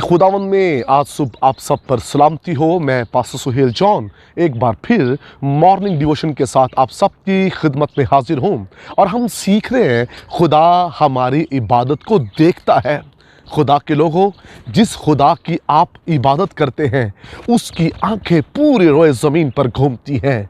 खुदावंद में आज सुबह आप सब पर सलामती हो। मैं पास्टर सुहेल जॉन एक बार फिर मॉर्निंग डिवोशन के साथ आप सबकी खिदमत में हाजिर हूँ और हम सीख रहे हैं खुदा हमारी इबादत को देखता है। खुदा के लोगों, जिस खुदा की आप इबादत करते हैं उसकी आंखें पूरे रोए ज़मीन पर घूमती हैं।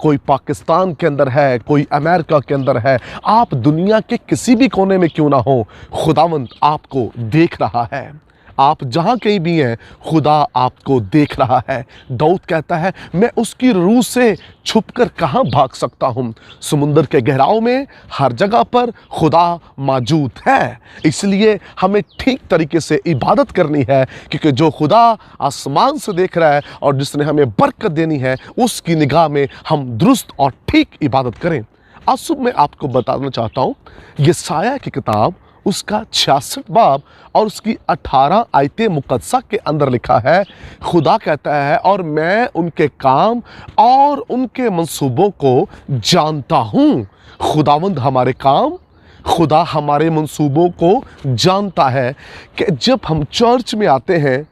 कोई पाकिस्तान के अंदर है, कोई अमेरिका के अंदर है, आप दुनिया के किसी भी कोने में क्यों ना हो, खुदावंद आपको देख रहा है। आप जहाँ कहीं भी हैं, खुदा आपको देख रहा है। दाऊद कहता है, मैं उसकी रूह से छुपकर कहाँ भाग सकता हूँ। समुंदर के गहराओं में हर जगह पर खुदा मौजूद है। इसलिए हमें ठीक तरीके से इबादत करनी है, क्योंकि जो खुदा आसमान से देख रहा है और जिसने हमें बरकत देनी है, उसकी निगाह में हम दुरुस्त और ठीक इबादत करें। आज सुबह मैं आपको बताना चाहता हूँ, यशायाह की किताब उसका 66 बाब और उसकी 18 आयतें मुकद्दसा के अंदर लिखा है। खुदा कहता है, और मैं उनके काम और उनके मंसूबों को जानता हूँ। खुदावंद हमारे काम, खुदा हमारे मंसूबों को जानता है कि जब हम चर्च में आते हैं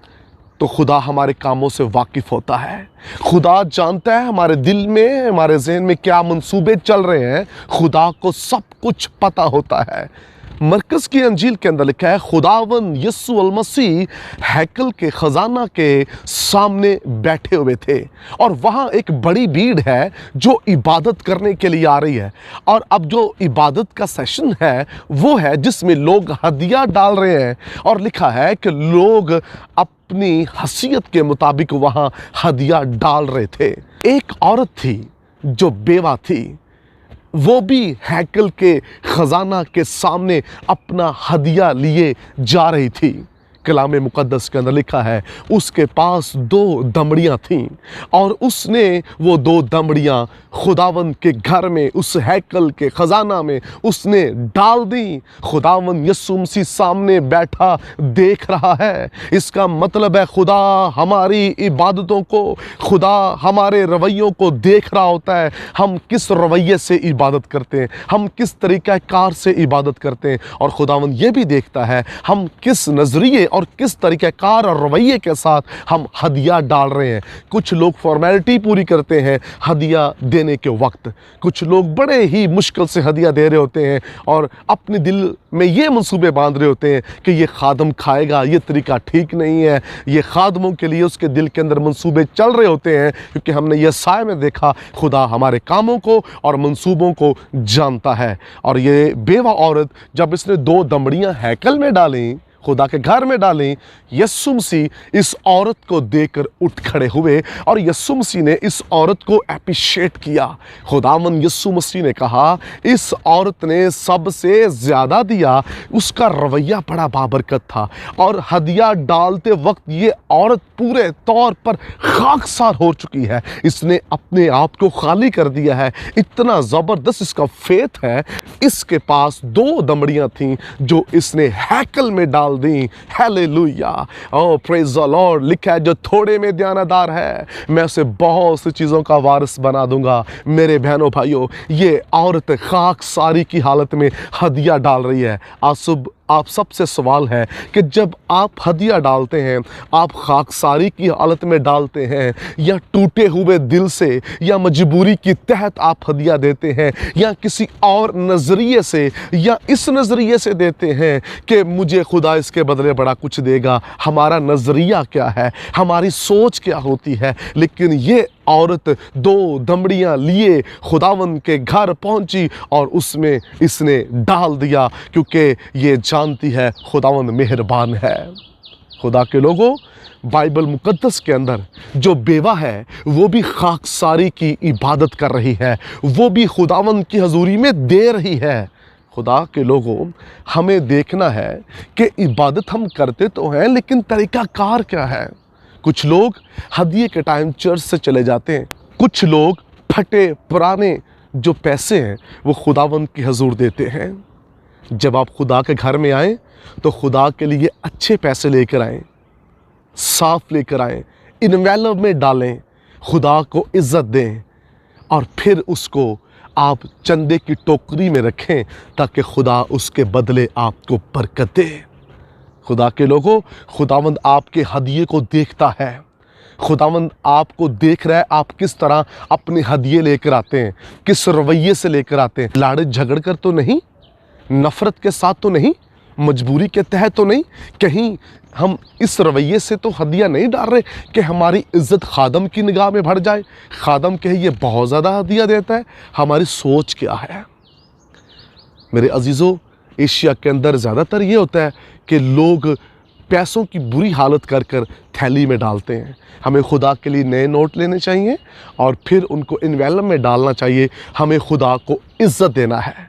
तो खुदा हमारे कामों से वाकिफ़ होता है। खुदा जानता है हमारे दिल में, हमारे ज़हन में क्या मंसूबे चल रहे हैं। खुदा को सब कुछ पता होता है। मरकज़ की अंजील के अंदर लिखा है, खुदावंद यीशु अल मसीह हैकल के ख़जाना के सामने बैठे हुए थे और वहाँ एक बड़ी भीड़ है जो इबादत करने के लिए आ रही है। और अब जो इबादत का सेशन है वो है जिसमें लोग हदिया डाल रहे हैं, और लिखा है कि लोग अपनी हैसियत के मुताबिक वहाँ हदिया डाल रहे थे। एक औरत थी जो बेवा थी, वो भी हैकल के ख़जाना के सामने अपना हदिया लिए जा रही थी। कलाम मुक़द्दस के अंदर लिखा है, उसके पास 2 दमड़ियाँ थीं और उसने वो 2 दमड़ियाँ खुदावंद के घर में, उस हैकल के ख़जाना में उसने डाल दी। खुदावंद यीशु मसीह सामने बैठा देख रहा है। इसका मतलब है खुदा हमारी इबादतों को, खुदा हमारे रवैयों को देख रहा होता है। हम किस रवैये से इबादत करते हैं, हम किस तरीक़ाकार से इबादत करते हैं, और खुदावंद ये भी देखता है हम किस नज़रिए और किस तरीक़ाकार और रवैये के साथ हम हदिया डाल रहे हैं। कुछ लोग फॉर्मेलिटी पूरी करते हैं हदिया देने के वक्त, कुछ लोग बड़े ही मुश्किल से हदिया दे रहे होते हैं और अपने दिल में ये मंसूबे बांध रहे होते हैं कि ये खादम खाएगा, ये तरीका ठीक नहीं है। ये खादमों के लिए उसके दिल के अंदर मंसूबे चल रहे होते हैं, क्योंकि हमने यशायाह में देखा खुदा हमारे कामों को और मंसूबों को जानता है। और ये बेवा औरत जब इसने 2 दमड़ियाँ हैकल में डालीं, खुदा के घर में डालें, यीशु मसीह इस औरत को देखकर उठ खड़े हुए और यीशु मसीह ने इस औरत को एप्रिशिएट किया। खुदावंद यीशु मसीह ने कहा, इस औरत ने सबसे ज़्यादा दिया, उसका रवैया बड़ा बाबरकत था। और हदिया डालते वक्त ये औरत पूरे तौर पर खाकसार हो चुकी है, इसने अपने आप को खाली कर दिया है। इतना ज़बरदस्त इसका फेथ है। इसके पास 2 दमड़ियाँ थीं जो इसने हैकल में डाल दी। Hallelujah, oh praise the lord. लिखा है, जो थोड़े में दयानतदार है मैं उसे बहुत सी चीज़ों का वारिस बना दूंगा। मेरे बहनों भाइयों, ये औरत खाकसारी की हालत में हदिया डाल रही है। आप सबसे सवाल है कि जब आप हदिया डालते हैं, आप खाकसारी की हालत में डालते हैं, या टूटे हुए दिल से या मजबूरी के तहत आप हदिया देते हैं, या किसी और नज़रिए से या इस नज़रिए से देते हैं कि मुझे खुदा इसके बदले बड़ा कुछ देगा। हमारा नज़रिया क्या है, हमारी सोच क्या होती है। लेकिन ये औरत 2 दमड़ियाँ लिए खुदावंद के घर पहुंची और उसमें इसने डाल दिया, क्योंकि ये जानती है खुदावंद मेहरबान है। खुदा के लोगों, बाइबल मुकद्दस के अंदर जो बेवा है वो भी खाकसारी की इबादत कर रही है, वो भी खुदावंद की हजूरी में दे रही है। खुदा के लोगों, हमें देखना है कि इबादत हम करते तो हैं, लेकिन तरीक़ाकार क्या है। कुछ लोग हदिये के टाइम चर्च से चले जाते हैं, कुछ लोग फटे पुराने जो पैसे हैं वो खुदावंद की हजूर देते हैं। जब आप खुदा के घर में आएँ तो खुदा के लिए अच्छे पैसे लेकर आएँ, साफ लेकर आएँ, इन्वेलप में डालें, खुदा को इज़्ज़त दें, और फिर उसको आप चंदे की टोकरी में रखें ताकि खुदा उसके बदले आपको बरकत दे। खुदा के लोगों, खुदावंद आपके हदिये को देखता है। खुदावंद आपको देख रहा है, आप किस तरह अपने हदिये लेकर आते हैं, किस रवैये से लेकर आते हैं। लाड़े झगड़ कर तो नहीं, नफ़रत के साथ तो नहीं, मजबूरी के तहत तो नहीं, कहीं हम इस रवैये से तो हदिया नहीं डाल रहे कि हमारी इज़्ज़त खादम की निगाह में बढ़ जाए, खादम कहे ये बहुत ज़्यादा हदिया देता है। हमारी सोच क्या है? मेरे अजीज़ों, एशिया के अंदर ज़्यादातर ये होता है कि लोग पैसों की बुरी हालत कर कर थैली में डालते हैं। हमें खुदा के लिए नए नोट लेने चाहिए और फिर उनको इन्वेलप में डालना चाहिए। हमें खुदा को इज़्ज़त देना है।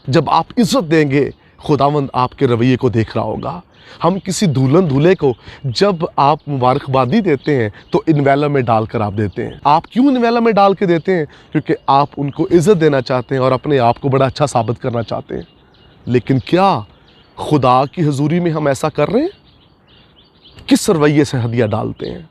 जब आप इज़्ज़त देंगे, खुदावंद आपके रवैये को देख रहा होगा। हम किसी दुल्हन दूल्हे को जब आप मुबारकबादी देते हैं तो इन्वेलप में डाल कर आप देते हैं। आप क्यों इन्वेलप में डाल के देते हैं? क्योंकि आप उनको इज़्ज़त देना चाहते हैं और अपने आप को बड़ा अच्छा साबित करना चाहते हैं। लेकिन क्या खुदा की हुजूरी में हम ऐसा कर रहे हैं? किस रवैये से हदिया डालते हैं?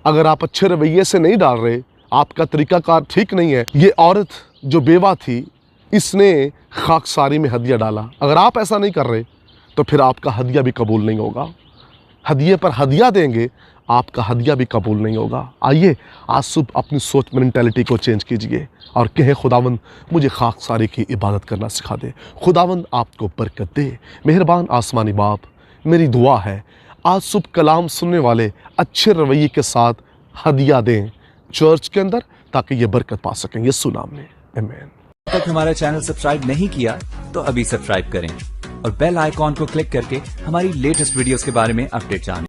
अगर आप अच्छे रवैये से नहीं डाल रहे, आपका तरीकाकार ठीक नहीं है। ये औरत जो बेवा थी, इसने खाकसारी में हदिया डाला। अगर आप ऐसा नहीं कर रहे तो फिर आपका हदिया भी कबूल नहीं होगा। हदिये पर हदिया देंगे, आपका हदिया भी कबूल नहीं होगा। आइए आज सुबह अपनी सोच मेंटालिटी को चेंज कीजिए और कहें, खुदावंद मुझे खाकसारी की इबादत करना सिखा दे। खुदावंद आपको बरकत दे। मेहरबान आसमानी बाप, मेरी दुआ है आज सुबह कलाम सुनने वाले अच्छे रवैये के साथ हदिया दें चर्च के अंदर, ताकि ये बरकत पा सकें। यीशु नाम में आमीन। तक हमारा चैनल सब्सक्राइब नहीं किया तो अभी सब्सक्राइब करें और बेल आइकॉन को क्लिक करके हमारी लेटेस्ट वीडियोस के बारे में अपडेट जानें।